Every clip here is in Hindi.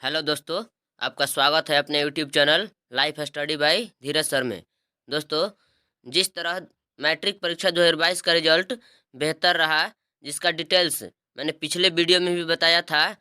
हेलो दोस्तों, आपका स्वागत है अपने YouTube channel life study bye धीरज सर में। दोस्तों, जिस तरह मैट्रिक परीक्षा 2022 का रिजल्ट बेहतर रहा, जिसका डिटेल्स मैंने पिछले वीडियो में भी बताया था,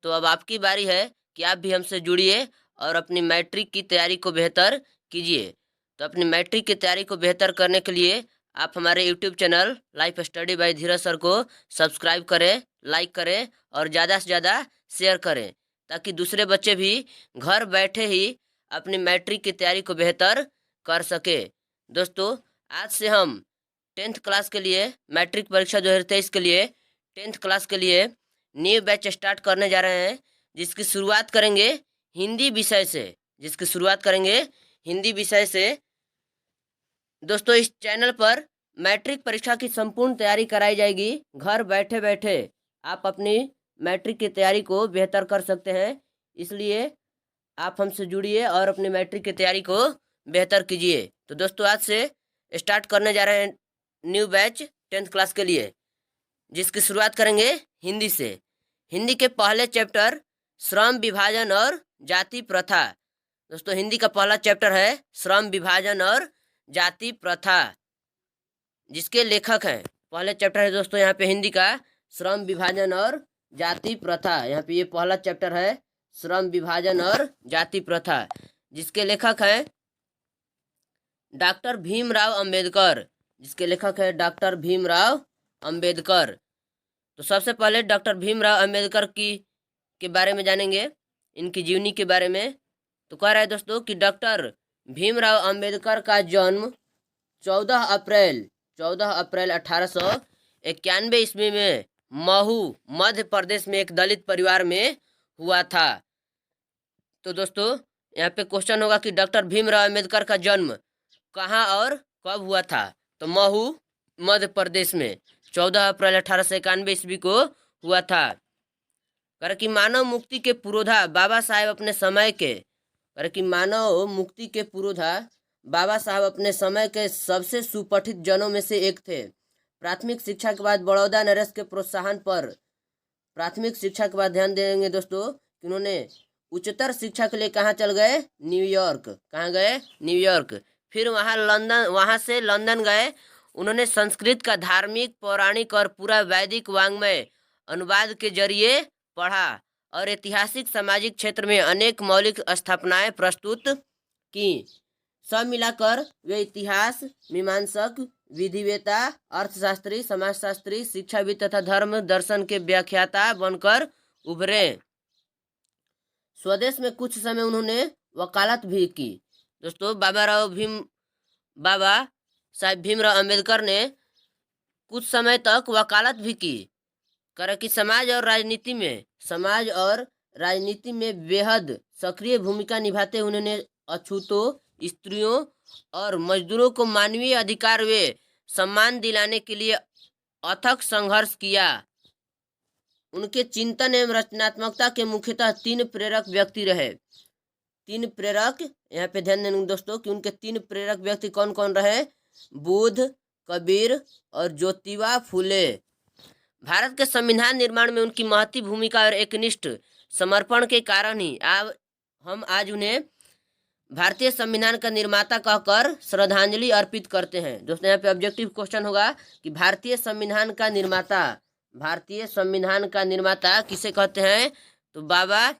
तो अब आपकी बारी है कि आप भी हमसे जुड़िए और अपनी मैट्रिक की तैयारी को बेहतर कीजिए। तो अपनी मैट्रिक की तैयारी को बेहतर करने के लिए आप हमारे YouTube channel life study bye धीरज सर को सब्सक्राइब करें, लाइक करें और ज़्यादा से ज़्यादा शेयर करें, ताकि दूसरे बच्चे भी घर बैठे ही अपनी मैट्रिक की तैयारी को बेहतर कर सके। दोस्तों, आज से हम 10th क्लास के लिए मैट्रिक परीक्षा 2023 के लिए 10th क्लास के लिए न्यू बैच स्टार्ट करने जा रहे हैं, जिसकी शुरुआत करेंगे हिंदी विषय से। दोस्तों, इस चैनल पर मैट्रिक परीक्षा की संपूर्ण तैयारी कराई जाएगी। घर बैठे बैठे आप अपनी मैट्रिक की तैयारी को बेहतर कर सकते हैं, इसलिए आप हमसे जुड़िए और अपनी मैट्रिक की तैयारी को बेहतर कीजिए। तो दोस्तों, आज से स्टार्ट करने जा रहे हैं न्यू बैच 10th क्लास के लिए, जिसकी शुरुआत करेंगे हिंदी से। हिंदी के पहले चैप्टर श्रम विभाजन और जाति प्रथा। दोस्तों, हिंदी का पहला चैप्टर है श्रम विभाजन और जाति प्रथा, जिसके लेखक हैं। पहले चैप्टर है दोस्तों यहाँ पे हिंदी का श्रम विभाजन और जाति प्रथा। यहाँ पे ये पहला चैप्टर है श्रम विभाजन और जाति प्रथा, जिसके लेखक हैं डॉक्टर भीमराव अंबेडकर। डॉक्टर भीमराव अंबेडकर। तो सबसे पहले डॉक्टर भीमराव अंबेडकर के बारे में जानेंगे, इनकी जीवनी के बारे में। तो कह रहा है दोस्तों कि डॉक्टर भीमराव अंबेडकर का जन्म 14 अप्रैल 1891 ईस्वी में महू मध्य प्रदेश में एक दलित परिवार में हुआ था। तो दोस्तों, यहाँ पे क्वेश्चन होगा कि डॉक्टर भीमराव अंबेडकर का जन्म कहाँ और कब हुआ था। तो महू मध्य प्रदेश में 14 अप्रैल 1891 ईस्वी को हुआ था। कर कि मानव मुक्ति के पुरोधा बाबा साहेब अपने समय के सबसे सुपठित जनों में से एक थे। प्राथमिक शिक्षा के बाद बड़ौदा नरेश के प्रोत्साहन पर ध्यान देंगे दोस्तों कि उन्होंने उच्चतर शिक्षा के लिए कहाँ चल गए? न्यूयॉर्क। फिर वहाँ से लंदन गए। उन्होंने संस्कृत का धार्मिक, पौराणिक और पूरा वैदिक वाङ्मय अनुवाद के जरिए पढ़ा और ऐतिहासिक सामाजिक क्षेत्र में अनेक मौलिक स्थापनाएं प्रस्तुत की। सब मिलाकर वे इतिहास, मीमांसक, विधिवेता, अर्थशास्त्री, समाजशास्त्री, शिक्षाविद तथा धर्म दर्शन के व्याख्याता बनकर उभरे। स्वदेश में कुछ समय उन्होंने वकालत भी की। दोस्तों, बाबा साहेब भीमराव अंबेडकर ने कुछ समय तक वकालत भी की। कर कि समाज और राजनीति में बेहद सक्रिय भूमिका निभाते उन्होंने अछूतों, स्त्रियों और मजदूरों को मानवीय अधिकार व सम्मान दिलाने के लिए अथक संघर्ष किया। उनके चिंतन एवं रचनात्मकता के मुख्यतः 3 प्रेरक व्यक्ति रहे। यहाँ पे ध्यान देंगे दोस्तों कि उनके 3 प्रेरक व्यक्ति कौन कौन रहे? बुद्ध, कबीर और ज्योतिबा फुले। भारत के संविधान निर्माण में उनकी महती भूमिका और एकनिष्ठ समर्पण के कारण ही हम आज उन्हें भारतीय संविधान का निर्माता कहकर श्रद्धांजलि अर्पित करते हैं। दोस्तों, यहाँ पे ऑब्जेक्टिव क्वेश्चन होगा कि भारतीय संविधान का निर्माता किसे कहते हैं? तो बाबा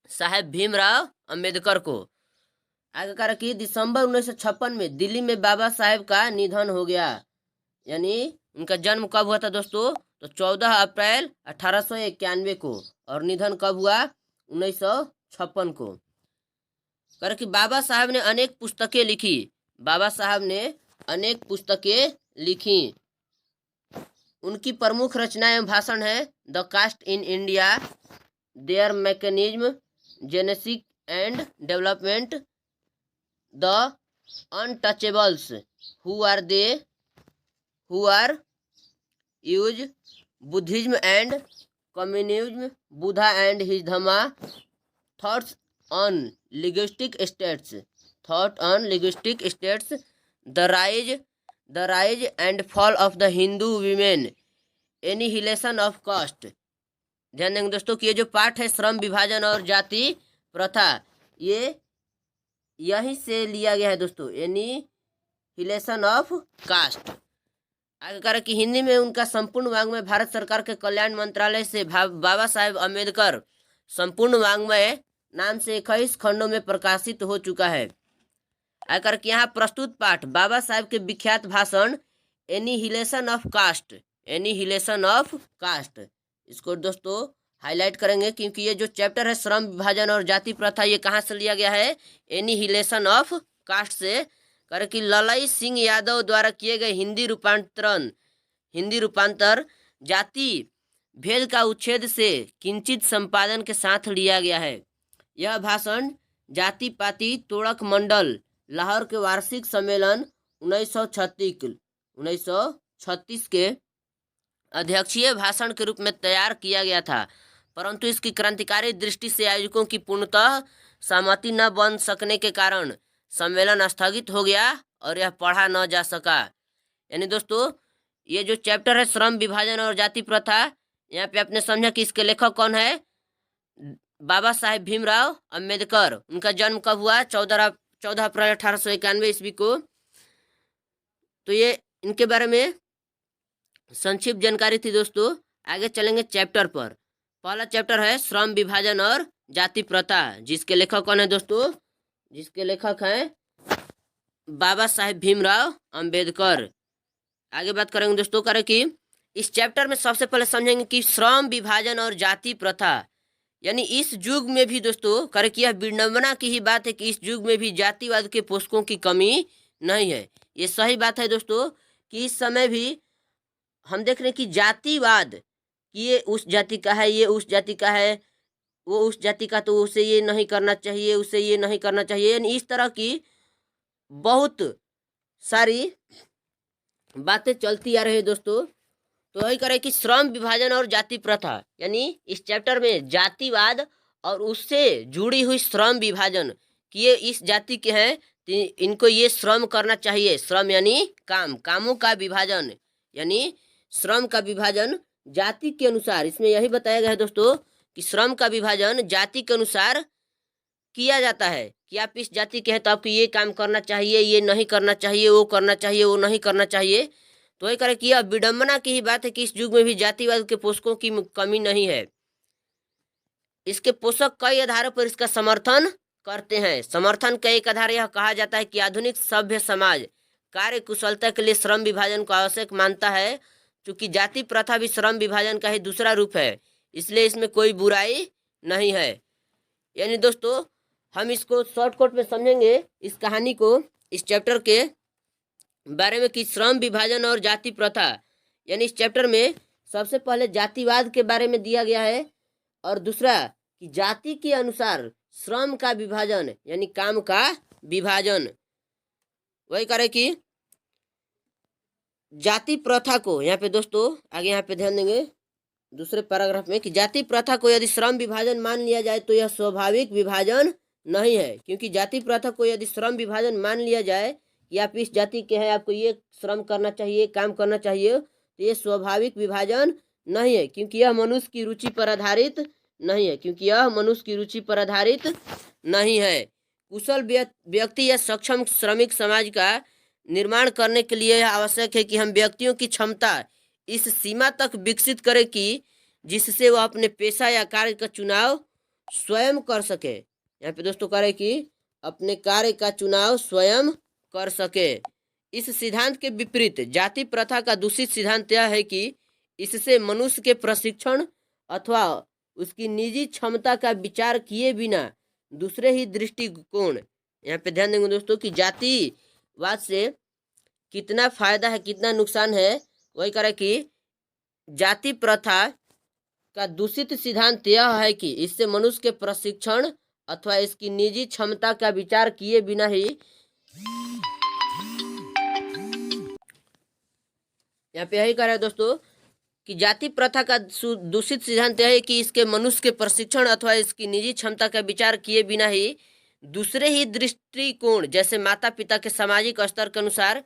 साहेब भीमराव अंबेडकर को। आगे कहा कि दिसंबर 1956 में दिल्ली में बाबा साहेब का निधन हो गया। यानी उनका जन्म कब हुआ था दोस्तों? तो 14 अप्रैल 1891 को, और निधन कब हुआ? 1956 को। कर कि बाबा साहब ने अनेक पुस्तकें लिखी। उनकी प्रमुख रचना एवं भाषण है the caste in India, their mechanism, genesis and development, the untouchables, who are use, Buddhism and communism, Buddha and his Dhamma, thoughts on linguistic states, the rise and fall of the Hindu women, annihilation of caste. ध्यान देंगे दोस्तों कि ये जो पाठ है श्रम विभाजन और जाति प्रथा, ये यहीं से लिया गया है दोस्तों, एनिहिलेशन ऑफ कास्ट। आगे कह रहे कि हिंदी में उनका संपूर्ण वाङ्मय भारत सरकार के कल्याण मंत्रालय से बाबा साहेब अम्बेडकर संपूर्ण वाङ्मय नाम से 21 खंडों में प्रकाशित हो चुका है। आकर कि यहाँ प्रस्तुत पाठ बाबा साहेब के विख्यात भाषण annihilation of caste, annihilation of caste, इसको दोस्तों हाईलाइट करेंगे क्योंकि ये जो चैप्टर है श्रम विभाजन और जाति प्रथा, ये कहाँ से लिया गया है, एनिहिलेशन ऑफ कास्ट से। कर कि ललई सिंह यादव द्वारा किए गए हिंदी रूपांतर जाति भेद का उच्छेद से किंचित संपादन के साथ लिया गया है। यह भाषण जाति पाति तोड़क मंडल लाहौर के वार्षिक सम्मेलन 1936 के अध्यक्षीय भाषण के रूप में तैयार किया गया था, परंतु इसकी क्रांतिकारी दृष्टि से आयोजकों की पूर्णतः सहमति न बन सकने के कारण सम्मेलन स्थगित हो गया और यह पढ़ा न जा सका। यानी दोस्तों ये जो चैप्टर है श्रम विभाजन और जाति प्रथा, यहाँ पे आपने समझा कि इसके लेखक कौन है, बाबा साहेब भीमराव अम्बेडकर। उनका जन्म कब हुआ, 14 अप्रैल 1891 ईस्वी को। तो ये इनके बारे में संक्षिप्त जानकारी थी दोस्तों। आगे चलेंगे चैप्टर पर। पहला चैप्टर है श्रम विभाजन और जाति प्रथा, जिसके लेखक कौन है दोस्तों, जिसके लेखक हैं बाबा साहेब भीमराव अम्बेडकर। आगे बात करेंगे दोस्तों, करें कि इस चैप्टर में सबसे पहले समझेंगे कि श्रम विभाजन और जाति प्रथा, यानी इस युग में भी दोस्तों करें कि यह विडंबना की ही बात है कि इस युग में भी जातिवाद के पोषकों की कमी नहीं है। ये सही बात है दोस्तों कि इस समय भी हम देख रहे हैं कि जातिवाद, कि ये उस जाति का है, ये उस जाति का है, वो उस जाति का, तो उसे ये नहीं करना चाहिए, उसे ये नहीं करना चाहिए, यानी इस तरह की बहुत सारी बातें चलती आ रही है दोस्तों। तो वही करें कि श्रम विभाजन और जाति प्रथा, यानी इस चैप्टर में जातिवाद और उससे जुड़ी हुई श्रम विभाजन, कि ये इस जाति के हैं तो इनको ये श्रम करना चाहिए, श्रम यानी काम, कामों का विभाजन, यानी श्रम का विभाजन जाति के अनुसार। इसमें यही बताया गया है दोस्तों कि श्रम का विभाजन जाति के अनुसार किया जाता है कि आप इस जाति के हैं तो आपको ये काम करना चाहिए, ये नहीं करना चाहिए, वो करना चाहिए, वो नहीं करना चाहिए। तो वही करें कि यह विडंबना की ही बात है कि इस युग में भी जातिवाद के पोषकों की कमी नहीं है। इसके पोषक कई आधारों पर इसका समर्थन करते हैं। समर्थन का एक आधार यह कहा जाता है कि आधुनिक सभ्य समाज कार्य कुशलता के लिए श्रम विभाजन को आवश्यक मानता है। चूँकि जाति प्रथा भी श्रम विभाजन का ही दूसरा रूप है, इसलिए इसमें कोई बुराई नहीं है। यानी दोस्तों हम इसको शॉर्टकट में समझेंगे इस कहानी को, इस चैप्टर के बारे में कि श्रम विभाजन और जाति प्रथा, यानी इस चैप्टर में सबसे पहले जातिवाद के बारे में दिया गया है और दूसरा कि जाति के अनुसार श्रम का विभाजन यानी काम का विभाजन। वही करे कि जाति प्रथा को यहाँ पे दोस्तों आगे यहाँ पे ध्यान देंगे दूसरे पैराग्राफ में कि जाति प्रथा को यदि श्रम विभाजन मान लिया जाए तो यह स्वाभाविक विभाजन नहीं है। क्योंकि जाति प्रथा को यदि श्रम विभाजन मान लिया जाए कि आप इस जाति के हैं, आपको ये श्रम करना चाहिए, काम करना चाहिए, तो ये स्वाभाविक विभाजन नहीं है, क्योंकि यह मनुष्य की रुचि पर आधारित नहीं है, क्योंकि यह मनुष्य की रुचि पर आधारित नहीं है। कुशल व्यक्ति या सक्षम श्रमिक समाज का निर्माण करने के लिए यह आवश्यक है कि हम व्यक्तियों की क्षमता इस सीमा तक विकसित करें कि जिससे वह अपने पेशा या कार्य का चुनाव स्वयं कर सके। यहाँ पे दोस्तों कह रहे कि अपने कार्य का चुनाव स्वयं कर सके। इस सिद्धांत के विपरीत जाति प्रथा का दूषित सिद्धांत यह है कि इससे मनुष्य के प्रशिक्षण अथवा उसकी निजी क्षमता का विचार किए बिना दूसरे ही दृष्टिकोण, यहाँ पे ध्यान देंगे दोस्तों कि जातिवाद से कितना फायदा है कितना नुकसान है। वही करे कि जाति प्रथा का दूषित सिद्धांत यह है कि इससे मनुष्य के प्रशिक्षण अथवा इसकी निजी क्षमता का विचार किए बिना ही, यहाँ पे यही कह रहे हैं दोस्तों कि जाति प्रथा का दूषित सिद्धांत यह है कि इसके मनुष्य के प्रशिक्षण अथवा इसकी निजी क्षमता का विचार किए बिना ही दूसरे ही दृष्टिकोण जैसे माता पिता के सामाजिक स्तर के अनुसार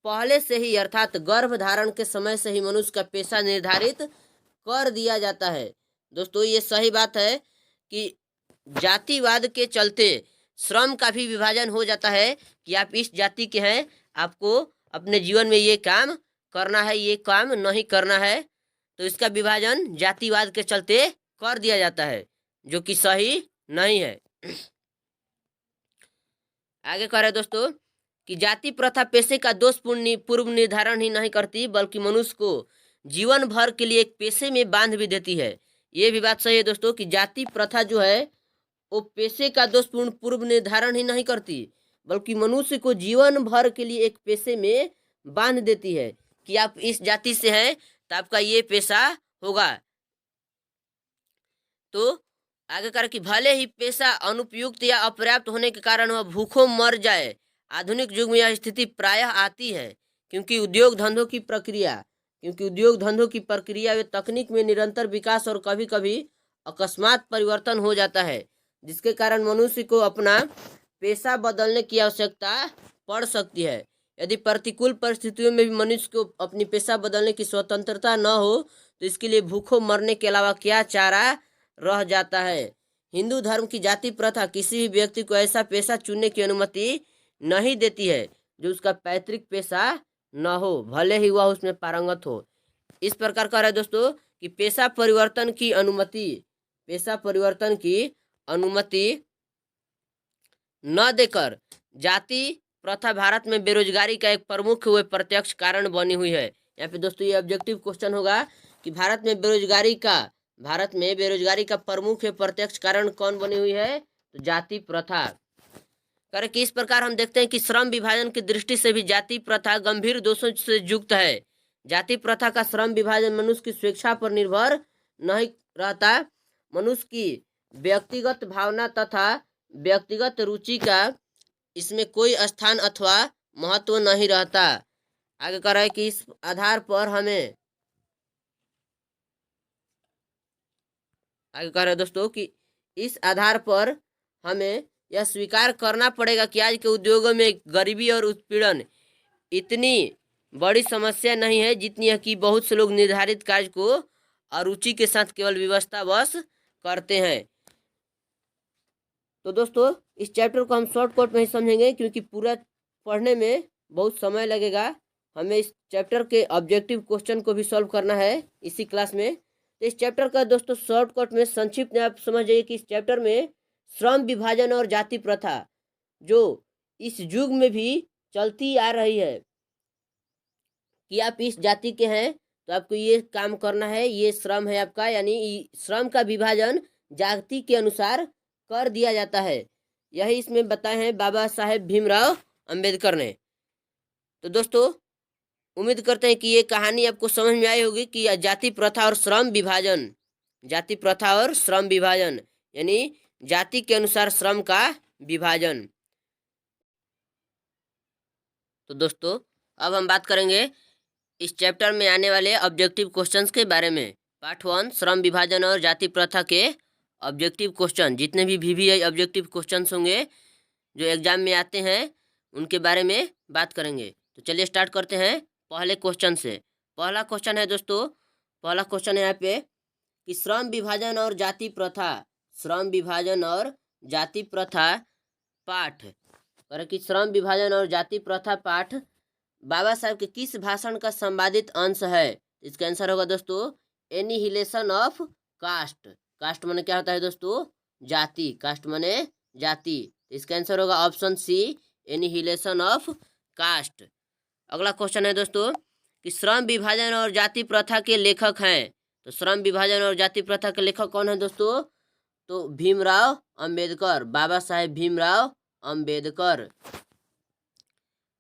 पहले से ही अर्थात गर्भ धारण के समय से ही मनुष्य का पेशा निर्धारित कर दिया जाता है। दोस्तों ये सही बात है कि जातिवाद के चलते श्रम का भी विभाजन हो जाता है कि आप इस जाति के हैं, आपको अपने जीवन में ये काम करना है, ये काम नहीं करना है, तो इसका विभाजन जातिवाद के चलते कर दिया जाता है, जो कि सही नहीं है। आगे कह रहे दोस्तों कि जाति प्रथा पेशे का दोषपूर्ण पूर्व निर्धारण ही नहीं करती, बल्कि मनुष्य को जीवन भर के लिए एक पेशे में बांध भी देती है। ये भी बात सही है दोस्तों कि जाति प्रथा जो है वो पेशे का दोषपूर्ण पूर्व निर्धारण ही नहीं करती, बल्कि मनुष्य को जीवन भर के लिए एक पेशे में बांध देती है कि आप इस जाति से हैं तो आपका ये पेशा होगा। तो आगे कर कि भले ही पेशा अनुपयुक्त या अपर्याप्त होने के कारण वह भूखों मर जाए, आधुनिक युग में यह स्थिति प्रायः आती है क्योंकि उद्योग धंधों की प्रक्रिया व तकनीक में निरंतर विकास और कभी कभी अकस्मात परिवर्तन हो जाता है, जिसके कारण मनुष्य को अपना पेशा बदलने की आवश्यकता पड़ सकती है। यदि प्रतिकूल परिस्थितियों में भी मनुष्य को अपनी पेशा बदलने की स्वतंत्रता न हो तो इसके लिए भूखों मरने के अलावा क्या चारा रह जाता है। हिंदू धर्म की जाति प्रथा किसी भी व्यक्ति को ऐसा पेशा चुनने की अनुमति नहीं देती है जो उसका पैतृक पेशा न हो, भले ही वह उसमें पारंगत हो। इस प्रकार का है दोस्तों कि पेशा परिवर्तन की अनुमति न देकर जाति प्रथा भारत में बेरोजगारी का एक प्रमुख व प्रत्यक्ष कारण बनी हुई है। यहाँ पे दोस्तों ये ऑब्जेक्टिव क्वेश्चन होगा कि भारत में बेरोजगारी का प्रमुख व प्रत्यक्ष कारण कौन बनी हुई है, तो जाति प्रथा। कर कि इस प्रकार हम देखते हैं कि श्रम विभाजन की दृष्टि से भी जाति प्रथा गंभीर दोषों से युक्त है। जाति प्रथा का श्रम विभाजन मनुष्य की स्वेच्छा पर निर्भर नहीं रहता, मनुष्य की व्यक्तिगत भावना तथा व्यक्तिगत रुचि का इसमें कोई स्थान अथवा महत्व नहीं रहता। आगे कह रहा है कि इस आधार पर हमें यह स्वीकार करना पड़ेगा कि आज के उद्योगों में गरीबी और उत्पीड़न इतनी बड़ी समस्या नहीं है जितनी है कि बहुत से लोग निर्धारित कार्य को अरुचि के साथ केवल व्यवस्थावश करते हैं। तो दोस्तों इस चैप्टर को हम शॉर्टकट में ही समझेंगे क्योंकि पूरा पढ़ने में बहुत समय लगेगा। हमें इस चैप्टर के ऑब्जेक्टिव क्वेश्चन को भी सॉल्व करना है इसी क्लास में। तो इस चैप्टर का दोस्तों शॉर्टकट में संक्षिप्त में आप समझ जाइए कि इस चैप्टर में श्रम विभाजन और जाति प्रथा जो इस युग में भी चलती आ रही है कि आप इस जाति के हैं तो आपको ये काम करना है, ये श्रम है आपका, यानी श्रम का विभाजन जाति के अनुसार कर दिया जाता है। यही इसमें बताए हैं बाबा साहेब भीमराव अंबेडकर ने। तो दोस्तों उम्मीद करते हैं कि ये कहानी आपको समझ में आई होगी कि जाति प्रथा और श्रम विभाजन यानी जाति के अनुसार श्रम का विभाजन। तो दोस्तों अब हम बात करेंगे इस चैप्टर में आने वाले ऑब्जेक्टिव क्वेश्चंस के बारे में। पार्ट 1 श्रम विभाजन और जाति प्रथा के ऑब्जेक्टिव क्वेश्चन, जितने भी VVI ऑब्जेक्टिव क्वेश्चंस होंगे जो एग्जाम में आते हैं उनके बारे में बात करेंगे। तो चलिए स्टार्ट करते हैं पहले क्वेश्चन से। पहला क्वेश्चन है दोस्तों, पहला क्वेश्चन है यहाँ पे कि श्रम विभाजन और जाति प्रथा पाठ और कि श्रम विभाजन और जाति प्रथा पाठ बाबा साहब के किस भाषण का संवादित अंश है। इसका आंसर होगा दोस्तों एनिहिलेशन ऑफ कास्ट। कास्ट माने क्या होता है दोस्तों, जाति। कास्ट माने जाति। इसका आंसर होगा option C annihilation of caste. अगला क्वेश्चन है दोस्तों कि श्रम विभाजन और जाति प्रथा के लेखक हैं। तो श्रम विभाजन और जाति प्रथा के लेखक कौन है दोस्तों, तो भीमराव अंबेडकर, बाबा साहेब भीमराव अंबेडकर।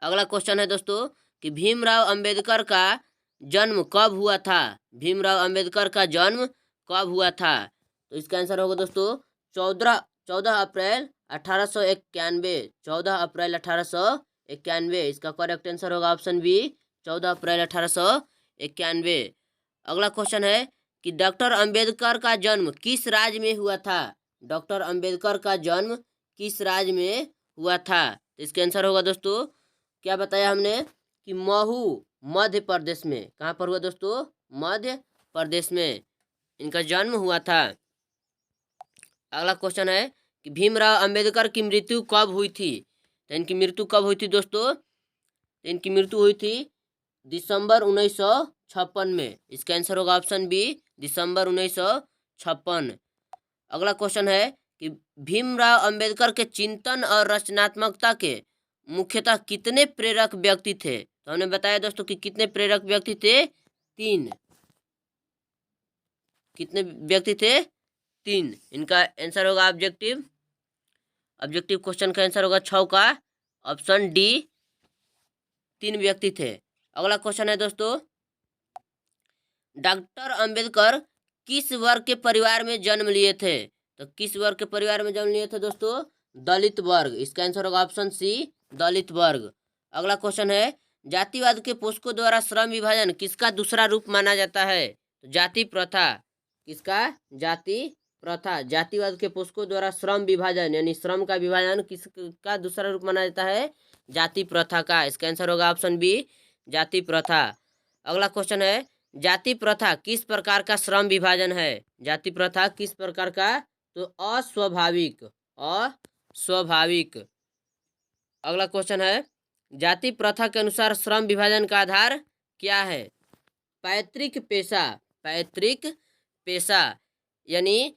अगला क्वेश्चन है दोस्तों कि भीमराव अंबेडकर का जन्म कब हुआ था। भीमराव अंबेडकर का जन्म कब हुआ था। तो इसका आंसर होगा दोस्तों 14 अप्रैल 1891। 14 अप्रैल 1891 इसका करेक्ट आंसर होगा ऑप्शन बी 14 अप्रैल 1891। अगला क्वेश्चन है कि डॉक्टर अंबेडकर का जन्म किस राज्य में हुआ था। डॉक्टर अंबेडकर का जन्म किस राज्य में हुआ था। तो इसका आंसर होगा दोस्तों, क्या बताया हमने कि महू, मध्य प्रदेश में। कहाँ पर हुआ दोस्तों, मध्य प्रदेश में। इनका जन्म हुआ था। अगला क्वेश्चन है कि भीमराव अंबेडकर की मृत्यु कब हुई थी। तो इनकी मृत्यु कब हुई थी दोस्तों? तो इनकी मृत्यु हुई थी दिसंबर 1956 में। इसका आंसर होगा ऑप्शन बी, दिसंबर 1956। अगला क्वेश्चन है कि भीमराव अंबेडकर के चिंतन और रचनात्मकता के मुख्यतः कितने प्रेरक व्यक्ति थे। तो हमने बताया दोस्तों कि कितने प्रेरक व्यक्ति थे? 3। कितने व्यक्ति थे? 3। इनका आंसर होगा ऑब्जेक्टिव क्वेश्चन का आंसर होगा 6 का ऑप्शन डी, 3 व्यक्ति थे। अगला क्वेश्चन है दोस्तों, डॉक्टर अंबेडकर किस वर्ग के परिवार में जन्म लिए थे। तो किस वर्ग के परिवार में जन्म लिए थे दोस्तों? दलित वर्ग। इसका आंसर होगा ऑप्शन सी, दलित वर्ग। अगला क्वेश्चन है, जातिवाद के पोषकों द्वारा श्रम विभाजन किसका दूसरा रूप माना जाता है। तो जाति प्रथा। किसका? जाति प्रथा। जातिवाद के पोषकों द्वारा श्रम विभाजन यानी श्रम का विभाजन किसका दूसरा रूप माना जाता है? जाति प्रथा का। इसका आंसर होगा ऑप्शन बी, जाति प्रथा। अगला क्वेश्चन है, जाति प्रथा किस प्रकार का श्रम विभाजन है। जाति प्रथा किस प्रकार का? तो अस्वाभाविक। अगला क्वेश्चन है, जाति प्रथा के अनुसार श्रम विभाजन का आधार क्या है। पैतृक पेशा यानी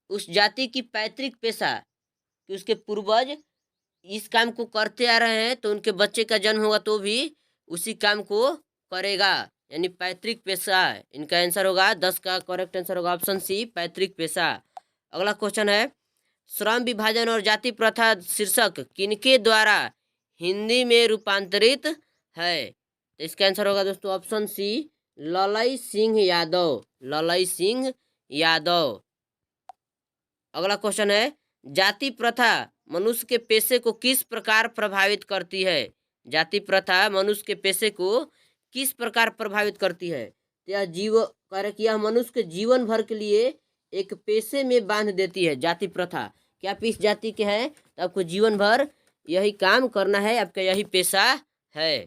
उस जाति की पैतृक पेशा कि उसके पूर्वज इस काम को करते आ रहे हैं, तो उनके बच्चे का जन्म होगा तो भी उसी काम को करेगा, यानी पैतृक पेशा। इनका आंसर होगा 10 का करेक्ट आंसर होगा ऑप्शन सी, पैतृक पेशा। अगला क्वेश्चन है, श्रम विभाजन और जाति प्रथा शीर्षक किनके द्वारा हिंदी में रूपांतरित है। तो इसका आंसर होगा दोस्तों ऑप्शन सी, ललई सिंह यादव। अगला क्वेश्चन है, जाति प्रथा मनुष्य के पेशे को किस प्रकार प्रभावित करती है। जाति प्रथा मनुष्य के पेशे को किस प्रकार प्रभावित करती है। यह मनुष्य के जीवन भर के लिए एक पेशे में बांध देती है। जाति प्रथा कि आप इस जाति के हैं तो आपको जीवन भर यही काम करना है, आपका यही पेशा है।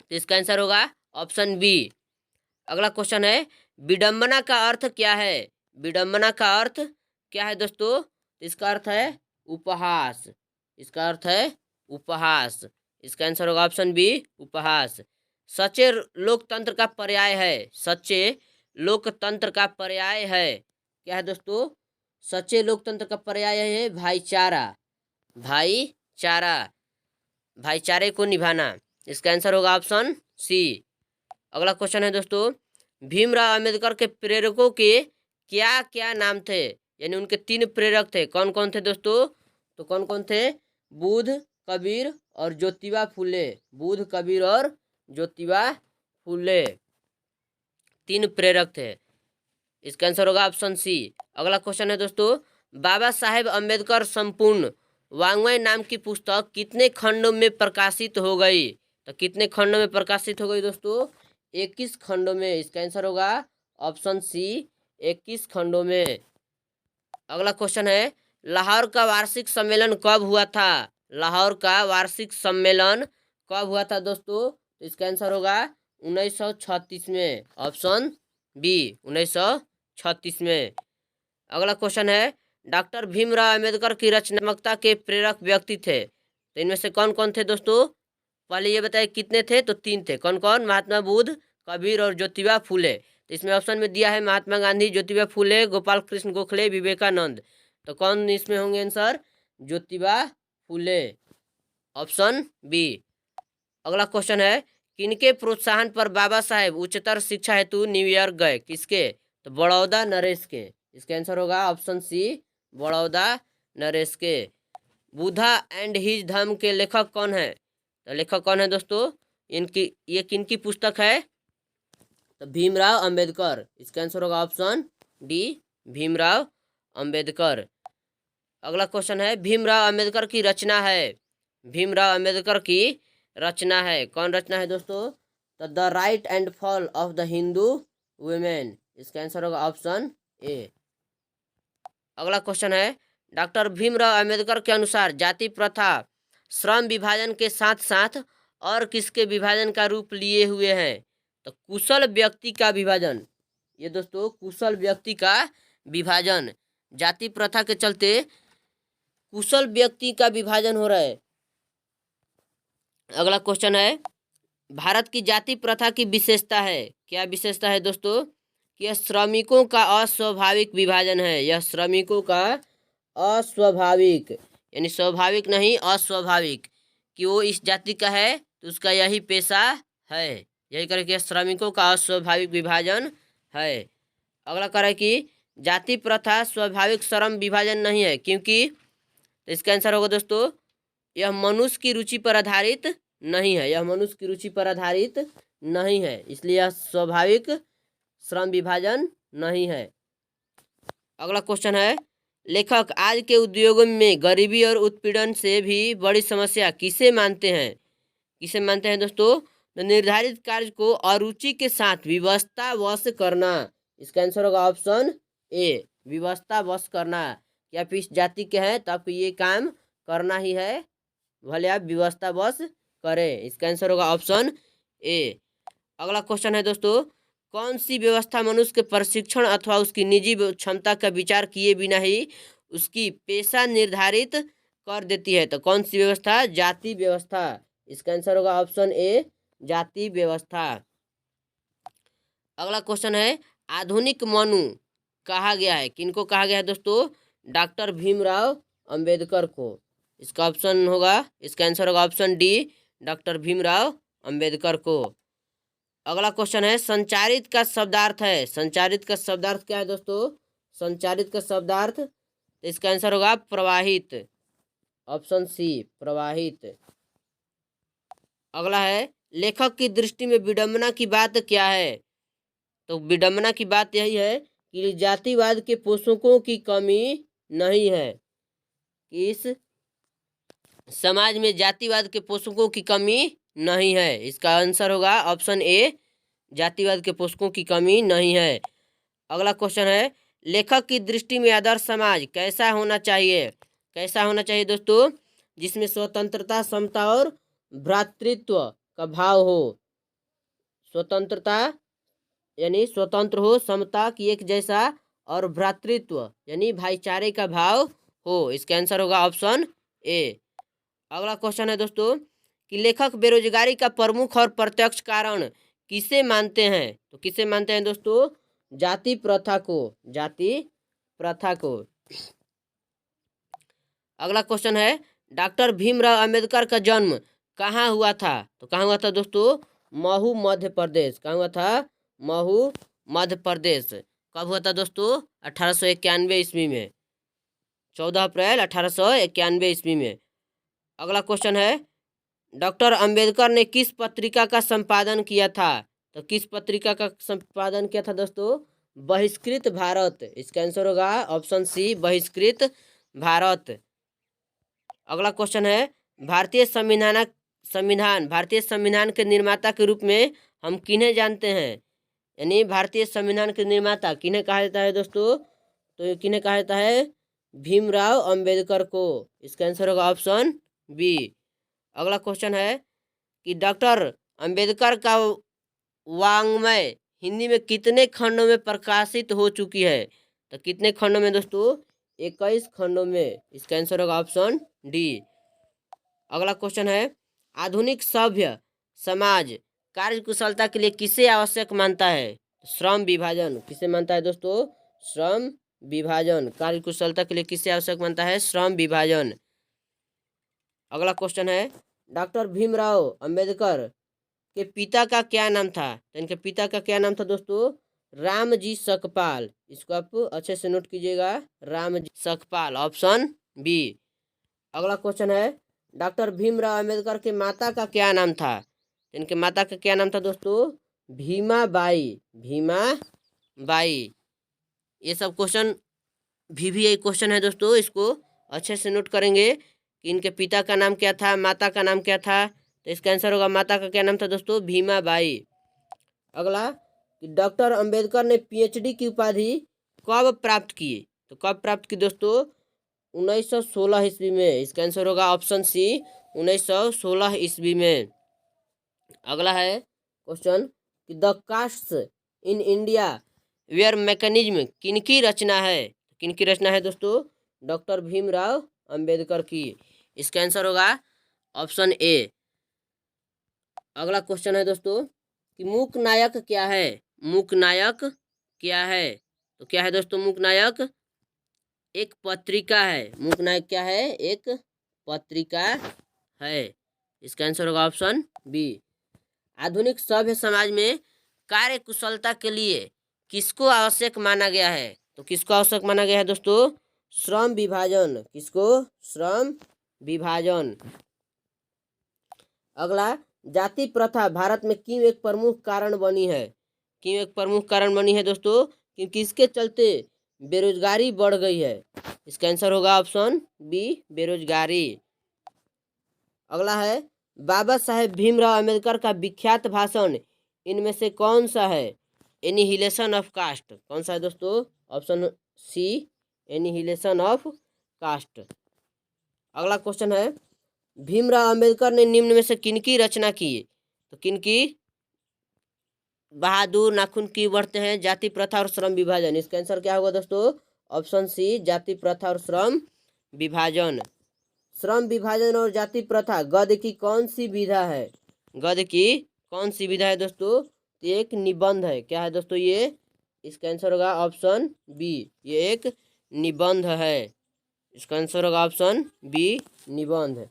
तो इसका आंसर होगा ऑप्शन बी। अगला क्वेश्चन है, विडंबना का अर्थ क्या है। विडंबना का अर्थ क्या है दोस्तों? इसका अर्थ है उपहास। इसका अर्थ है उपहास। इसका आंसर होगा ऑप्शन बी, उपहास। सच्चे लोकतंत्र का पर्याय है। सच्चे लोकतंत्र का पर्याय है क्या है दोस्तों? सच्चे लोकतंत्र का पर्याय है भाईचारा। भाईचारे को निभाना। इसका आंसर होगा ऑप्शन सी। अगला क्वेश्चन है दोस्तों, भीमराव अंबेडकर के प्रेरकों के क्या क्या नाम थे। यानी उनके 3 प्रेरक थे। कौन कौन थे दोस्तों? तो कौन कौन थे? बुद्ध, कबीर और ज्योतिबा फुले। बुद्ध, कबीर और ज्योतिबा फुले 3 प्रेरक थे। इसका आंसर होगा ऑप्शन सी। अगला क्वेश्चन है दोस्तों, बाबा साहेब अम्बेडकर संपूर्ण वाङ्मय नाम की पुस्तक कितने खंडों में प्रकाशित हो गई। तो कितने खंडों में प्रकाशित हो गई दोस्तों? 21 खंडों में। इसका आंसर होगा ऑप्शन सी, 21 खंडों में। अगला क्वेश्चन है, लाहौर का वार्षिक सम्मेलन कब हुआ था। लाहौर का वार्षिक सम्मेलन कब हुआ था दोस्तों? इसका आंसर होगा 1936 में, ऑप्शन बी, 1936 में। अगला क्वेश्चन है, डॉक्टर भीमराव अंबेडकर की रचनात्मकता के प्रेरक व्यक्ति थे। तो इनमें से कौन कौन थे दोस्तों? पहले ये बताए कितने थे? तो 3 थे। कौन कौन? महात्मा बुद्ध, कबीर और ज्योतिबा फुले। तो इसमें ऑप्शन में दिया है महात्मा गांधी, ज्योतिबा फुले, गोपाल कृष्ण गोखले, विवेकानंद। तो कौन इसमें होंगे answer? Jyotiba Phule, option B. अगला क्वेश्चन है, किनके प्रोत्साहन पर बाबा साहेब उच्चतर शिक्षा हेतु न्यूयॉर्क गए। किसके? तो बड़ौदा नरेश के। इसका आंसर होगा ऑप्शन सी, बड़ौदा नरेश के। बुद्धा एंड हिज धर्म के लेखक कौन है। तो लेखक कौन है दोस्तों? ये किनकी पुस्तक है? तो भीमराव अंबेडकर। इसका आंसर होगा ऑप्शन डी, भीमराव अंबेडकर। अगला क्वेश्चन है, भीमराव अंबेडकर की रचना है। भीमराव अंबेडकर की रचना है। कौन रचना है दोस्तों? तो the right and fall of the Hindu women. इसका आंसर होगा ऑप्शन ए। अगला क्वेश्चन है, डॉक्टर भीमराव अंबेडकर के अनुसार जाति प्रथा श्रम विभाजन के साथ साथ और किसके विभाजन का रूप लिए हुए हैं। तो कुशल व्यक्ति का विभाजन ये दोस्तों कुशल व्यक्ति का विभाजन, जाति प्रथा के चलते कुशल व्यक्ति का विभाजन हो रहा है। अगला क्वेश्चन है, भारत की जाति प्रथा की विशेषता है। क्या विशेषता है दोस्तों? कि यह श्रमिकों का अस्वाभाविक विभाजन है। यह श्रमिकों का अस्वाभाविक, यानी स्वाभाविक नहीं अस्वाभाविक, कि वो इस जाति का है तो उसका यही पेशा है, यही करके श्रमिकों का अस्वाभाविक विभाजन है। अगला कह रहा है कि जाति प्रथा स्वाभाविक श्रम विभाजन नहीं है, क्योंकि तो इसका आंसर होगा दोस्तों, यह मनुष्य की रुचि पर आधारित नहीं है। यह मनुष्य की रुचि पर आधारित नहीं है, इसलिए यह स्वाभाविक श्रम विभाजन नहीं है। अगला क्वेश्चन है, लेखक आज के उद्योगों में गरीबी और उत्पीड़न से भी बड़ी समस्या किसे मानते हैं? किसे मानते हैं दोस्तों? तो निर्धारित कार्य को अरुचि के साथ विवशतावश करना। इसका आंसर होगा ऑप्शन ए, विवशतावश करना। कि आप इस जाति के हैं तो आपको ये काम करना ही है, भले आप विवशतावश करें। इसका आंसर होगा ऑप्शन ए। अगला क्वेश्चन है दोस्तों, कौन सी व्यवस्था मनुष्य के प्रशिक्षण अथवा उसकी निजी क्षमता का विचार किए बिना ही उसकी पेशा निर्धारित कर देती है? तो कौन सी व्यवस्था? जाति व्यवस्था। इसका आंसर होगा ऑप्शन ए, जाति व्यवस्था। अगला क्वेश्चन है, आधुनिक मनु कहा गया है, किनको कहा गया है दोस्तों? डॉक्टर भीमराव अंबेडकर को। इसका ऑप्शन होगा, इसका आंसर होगा option D, doctor Bhimrao Ambedkar को। अगला क्वेश्चन है, संचारित का शब्दार्थ है। संचारित का शब्दार्थ क्या है दोस्तों? संचारित का शब्दार्थ, तो इसका आंसर होगा प्रवाहित, ऑप्शन सी, प्रवाहित। अगला है, लेखक की दृष्टि में विडंबना की बात क्या है? तो विडंबना की बात यही है कि जातिवाद के पोषकों की कमी नहीं है, कि इस समाज में जातिवाद के पोषकों की कमी नहीं है। इसका आंसर होगा ऑप्शन ए, जातिवाद के पोषकों की कमी नहीं है। अगला क्वेश्चन है, लेखक की दृष्टि में आदर्श समाज कैसा होना चाहिए? कैसा होना चाहिए दोस्तों? जिसमें स्वतंत्रता, समता और भ्रातृत्व का भाव हो। स्वतंत्रता यानी स्वतंत्र हो, समता की एक जैसा, और भ्रातृत्व यानी भाईचारे का भाव हो। इसका आंसर होगा ऑप्शन ए। अगला क्वेश्चन है दोस्तों, कि लेखक बेरोजगारी का प्रमुख और प्रत्यक्ष कारण किसे मानते हैं? तो किसे मानते हैं दोस्तों? जाति प्रथा को, जाति प्रथा को। अगला क्वेश्चन है, डॉक्टर भीमराव अंबेडकर का जन्म कहाँ हुआ था? तो कहाँ हुआ था दोस्तों? महू मध्य प्रदेश। कहाँ हुआ था? महू मध्य प्रदेश। कब हुआ था दोस्तों? 1891 ईस्वी में, 14 अप्रैल 1891 ईस्वी में। अगला क्वेश्चन है, डॉक्टर अंबेडकर ने किस पत्रिका का संपादन किया था? तो किस पत्रिका का संपादन किया था दोस्तों? बहिष्कृत भारत। इसका आंसर होगा ऑप्शन सी, बहिष्कृत भारत। अगला क्वेश्चन है, भारतीय संविधान के निर्माता के रूप में हम किन्हें जानते हैं? यानी भारतीय संविधान के निर्माता किन्हें कहा जाता है दोस्तों? तो किन्हें कहा जाता है? भीमराव अंबेडकर को। इसका आंसर होगा ऑप्शन बी। अगला क्वेश्चन है, कि डॉक्टर अंबेडकर का वाङ्मय हिंदी में कितने खंडों में प्रकाशित हो चुकी है? तो कितने खंडों में दोस्तों? 21 खंडों में। इसका आंसर होगा ऑप्शन डी। अगला क्वेश्चन है, आधुनिक सभ्य समाज कार्यकुशलता के लिए किसे आवश्यक मानता है? श्रम विभाजन। किसे मानता है दोस्तों? श्रम विभाजन। कार्यकुशलता के लिए किसे आवश्यक मानता है? श्रम विभाजन। अगला क्वेश्चन है, डॉक्टर भीमराव अंबेडकर के पिता का क्या नाम था? तो इनके पिता का क्या नाम था दोस्तों? रामजी सकपाल। इसको आप अच्छे से नोट कीजिएगा, रामजी सकपाल, ऑप्शन बी। अगला क्वेश्चन है, डॉक्टर भीमराव अंबेडकर के माता का क्या नाम था? इनके माता का क्या नाम था दोस्तों? भीमाबाई। भीमाबाई। ये सब क्वेश्चन भी क्वेश्चन है दोस्तों, इसको अच्छे से नोट करेंगे कि इनके पिता का नाम क्या था, माता का नाम क्या था। तो इसका आंसर होगा, माता का क्या नाम था दोस्तों? भीमाबाई। अगला, डॉक्टर अंबेडकर ने पीएचडी की उपाधि कब प्राप्त की? तो कब प्राप्त की दोस्तों? 1916 ईस्वी में। इसका आंसर होगा ऑप्शन सी, 1916 ईस्वी में। अगला है क्वेश्चन, कि the castes in India where mechanism किनकी रचना है? किनकी रचना है दोस्तों? डॉक्टर भीमराव अंबेडकर की। इसका आंसर होगा ऑप्शन ए। अगला क्वेश्चन है दोस्तों कि मूक नायक क्या है? मूक नायक क्या है? तो क्या है दोस्तों मूक नायक? एक पत्रिका है। मूक नायक क्या है? एक पत्रिका है। इसका आंसर होगा ऑप्शन बी। आधुनिक सभ्य समाज में कार्य कुशलता के लिए किसको आवश्यक माना गया है? तो किसको आवश्यक माना गया है दोस्तों? श्रम विभाजन। किसको? श्रम विभाजन। अगला, जाति प्रथा भारत में क्यों एक प्रमुख कारण बनी है? क्यों एक प्रमुख कारण बनी है दोस्तों? क्योंकि इसके चलते बेरोजगारी बढ़ गई है। इसका आंसर होगा ऑप्शन बी, बेरोजगारी। अगला है, बाबा साहेब भीमराव अंबेडकर का विख्यात भाषण इनमें से कौन सा है? Annihilation of caste. कौन सा है दोस्तों? Option C, annihilation of caste. अगला क्वेश्चन है, भीमराव अंबेडकर ने निम्न में से किनकी रचना की? तो किनकी? बहादुर, नाखून क्यों बढ़ते हैं, जाति प्रथा और श्रम विभाजन। इसका आंसर क्या होगा दोस्तों? ऑप्शन सी, जाति प्रथा और श्रम विभाजन। श्रम विभाजन और जाति प्रथा गद्य की कौन सी विधा है? गद्य की कौन सी विधा है दोस्तों? ये एक निबंध है। क्या है दोस्तों ये? इसका आंसर होगा ऑप्शन बी, ये एक निबंध है। इसका आंसर होगा ऑप्शन बी, निबंध।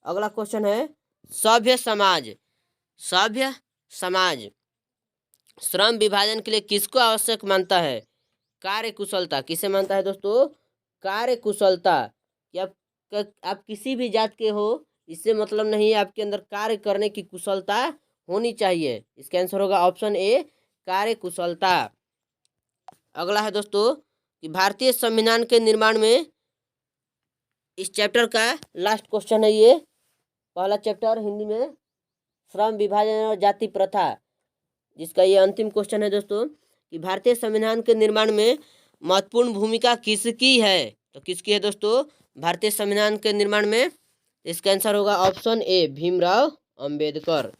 अगला क्वेश्चन है, सभ्य समाज, सभ्य समाज श्रम विभाजन के लिए किसको आवश्यक मानता है? कार्य कुशलता। किसे मानता है दोस्तों? कार्य कुशलता। कि आप किसी भी जात के हो, इससे मतलब नहीं है, आपके अंदर कार्य करने की कुशलता होनी चाहिए। इसका आंसर होगा ऑप्शन ए, कार्य कुशलता। अगला है दोस्तों कि भारतीय संविधान के निर्माण में, इस चैप्टर का लास्ट क्वेश्चन है ये, पहला चैप्टर हिंदी में श्रम विभाजन और जाति प्रथा, जिसका ये अंतिम क्वेश्चन है दोस्तों कि भारतीय संविधान के निर्माण में महत्वपूर्ण भूमिका किसकी है? तो किसकी है दोस्तों भारतीय संविधान के निर्माण में? इसका आंसर होगा ऑप्शन ए, भीमराव अंबेडकर।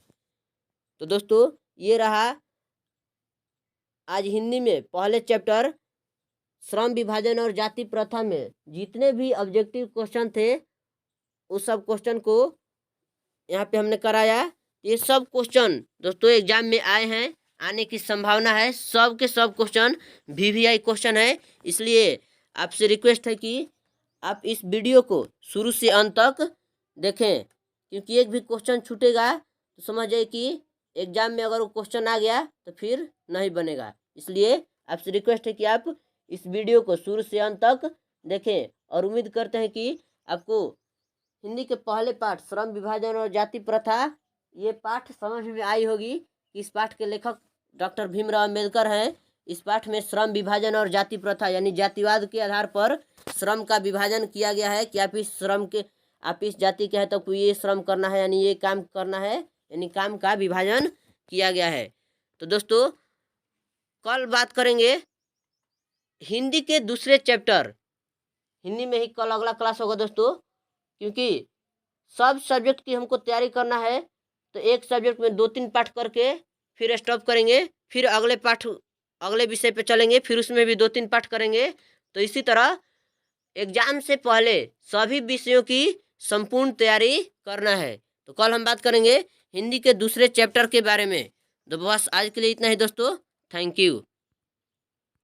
तो दोस्तों ये रहा आज हिंदी में पहले चैप्टर श्रम विभाजन और जाति प्रथा में जितने भी ऑब्जेक्टिव क्वेश्चन थे, उस सब क्वेश्चन को यहाँ पे हमने कराया। ये सब क्वेश्चन दोस्तों एग्जाम में आए हैं, आने की संभावना है। सब के सब क्वेश्चन VVI क्वेश्चन है। इसलिए आपसे रिक्वेस्ट है कि आप इस वीडियो को शुरू से अंत तक देखें, क्योंकि एक भी क्वेश्चन छूटेगा तो समझ जाए कि एग्जाम में अगर वो क्वेश्चन आ गया तो फिर नहीं बनेगा। इसलिए आपसे रिक्वेस्ट है कि आप इस वीडियो को शुरू से अंत तक देखें, और उम्मीद करते हैं कि आपको हिंदी के पहले पाठ श्रम विभाजन और जाति प्रथा, ये पाठ समझ में आई होगी। इस पाठ के लेखक डॉक्टर भीमराव अंबेडकर हैं। इस पाठ में श्रम विभाजन और जाति प्रथा यानी जातिवाद के आधार पर श्रम का विभाजन किया गया है कि आप इस जाति के हैं तो आपको ये श्रम करना है, यानी ये काम करना है, यानी काम का विभाजन किया गया है। तो दोस्तों कल बात करेंगे हिंदी के दूसरे चैप्टर, हिंदी में ही कल अगला क्लास होगा दोस्तों, क्योंकि सब सब्जेक्ट की हमको तैयारी करना है। तो एक सब्जेक्ट में 2-3 पाठ करके फिर स्टॉप करेंगे, फिर अगले पाठ अगले विषय पे चलेंगे, फिर उसमें भी 2-3 पाठ करेंगे। तो इसी तरह एग्जाम से पहले सभी विषयों की संपूर्ण तैयारी करना है। तो कल हम बात करेंगे हिंदी के दूसरे चैप्टर के बारे में। तो बस आज के लिए इतना ही दोस्तों, थैंक यू।